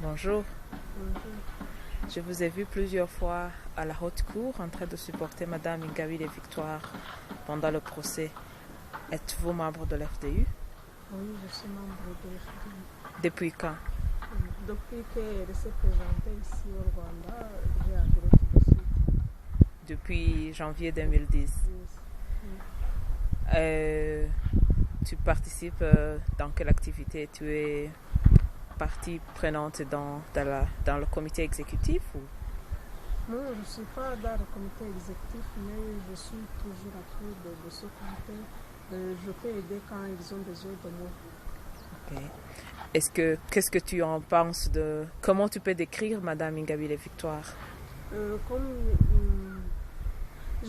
Bonjour. Bonjour. Je vous ai vu plusieurs fois à la haute cour en train de supporter Madame Ingabire Victoire pendant le procès. Êtes-vous membre de l'FDU? Oui, je suis membre de l'FDU. Depuis quand? Depuis qu'elle s'est présentée ici au Rwanda, j'ai adhéré tout de suite. Depuis janvier 2010. Tu participes dans quelle activité? Tu es partie prenante dans le comité exécutif ou? Non, je ne suis pas dans le comité exécutif, mais je suis toujours à court de ce comité. Je peux aider quand ils ont besoin de moi. Ok. Qu'est-ce que tu en penses de... Comment tu peux décrire Madame Ingabire Victoire? J'ai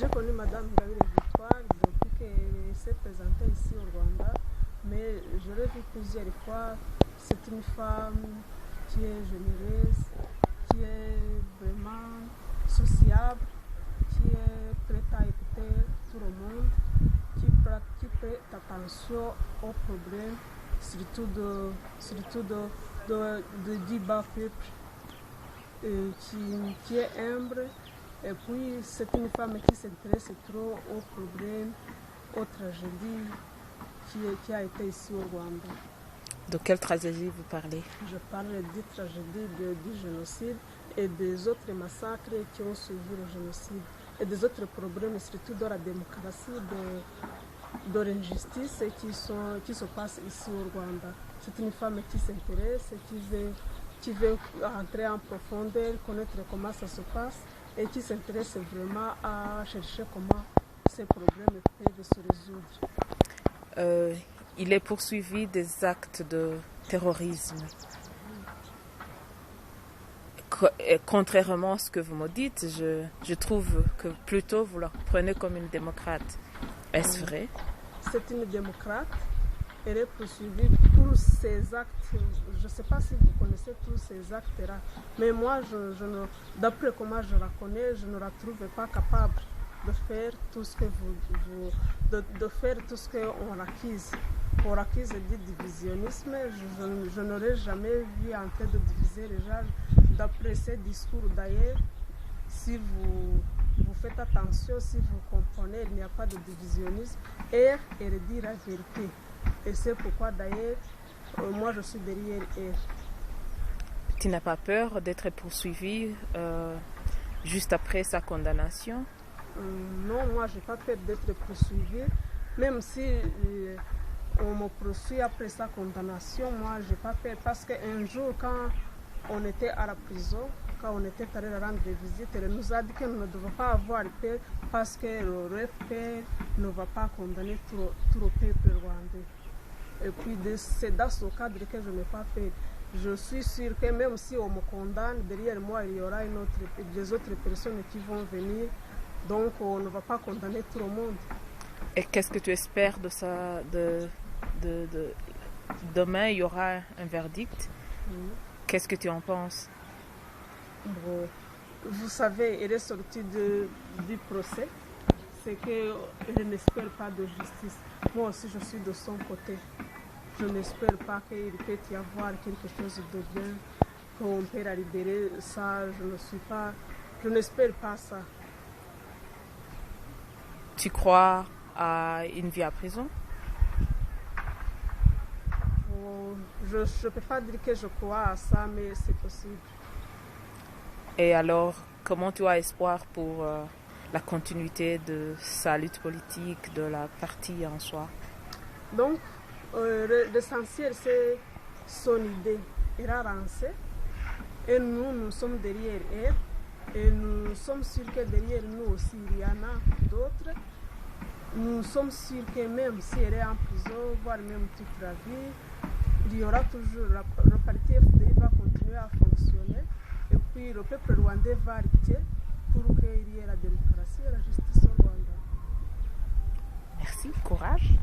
connu Madame Ingabire Victoire depuis qu'elle s'est présentée ici au Rwanda, mais je l'ai vue plusieurs fois. C'est une femme qui est généreuse, qui est vraiment sociable, qui est prête à écouter tout le monde, qui prête attention aux problèmes, surtout du bas peuple, qui est humble. Et puis c'est une femme qui s'intéresse trop aux problèmes, aux tragédies qui a été ici au Rwanda. De quelle tragédie vous parlez? Je parle des tragédies du génocide et des autres massacres qui ont suivi le génocide et des autres problèmes, surtout de la démocratie, de l'injustice qui se passe ici au Rwanda. C'est une femme qui s'intéresse, qui veut entrer en profondeur, connaître comment ça se passe et qui s'intéresse vraiment à chercher comment ces problèmes peuvent se résoudre. Il est poursuivi des actes de terrorisme. Contrairement à ce que vous me dites, je trouve que plutôt vous la prenez comme une démocrate. Est-ce vrai? C'est une démocrate. Elle est poursuivie pour ces actes. Je ne sais pas si vous connaissez tous ces actes-là, mais moi, d'après comment je la connais, je ne la trouve pas capable de faire tout ce que de faire tout ce qu'on accuse. Pour l'acquise du divisionnisme, je n'aurais jamais vu en train de diviser les gens. D'après ces discours d'ailleurs, si vous faites attention, si vous comprenez, il n'y a pas de divisionnisme. Elle dit la vérité. Et c'est pourquoi d'ailleurs, moi je suis derrière elle. Tu n'as pas peur d'être poursuivi juste après sa condamnation? Non, moi je n'ai pas peur d'être poursuivi. Même si on me poursuit après sa condamnation, moi je n'ai pas peur. Parce qu'un jour, quand on était à la prison, quand on était allé la rendre visite, elle nous a dit que nous ne devons pas avoir peur parce que le RFP ne va pas condamner tout le peuple rwandais. Et puis c'est dans ce cadre que je n'ai pas peur. Je suis sûre que même si on me condamne, derrière moi il y aura des autres personnes qui vont venir. Donc on ne va pas condamner tout le monde. Et qu'est-ce que tu espères de ça? Demain, il y aura un verdict. Qu'est-ce que tu en penses? Bon, vous savez, elle est sortie du procès. C'est qu'elle n'espère pas de justice. Moi aussi, je suis de son côté. Je n'espère pas qu'il peut y avoir quelque chose de bien, qu'on peut la libérer. Ça, je n'espère pas ça. Tu crois à une vie à prison? Je ne peux pas dire que je crois à ça, mais c'est possible. Et alors, comment tu as espoir pour la continuité de sa lutte politique, de la partie en soi? Donc, l'essentiel, c'est son idée. Elle a lancé et nous sommes derrière elle. Et nous sommes sûrs que derrière nous aussi, il y en a d'autres. Nous sommes sûrs que même si elle est en prison, voire même toute la vie, il y aura toujours, le parti FDI va continuer à fonctionner et puis le peuple rwandais va lutter pour qu'il y ait la démocratie et la justice au Rwanda. Merci, courage.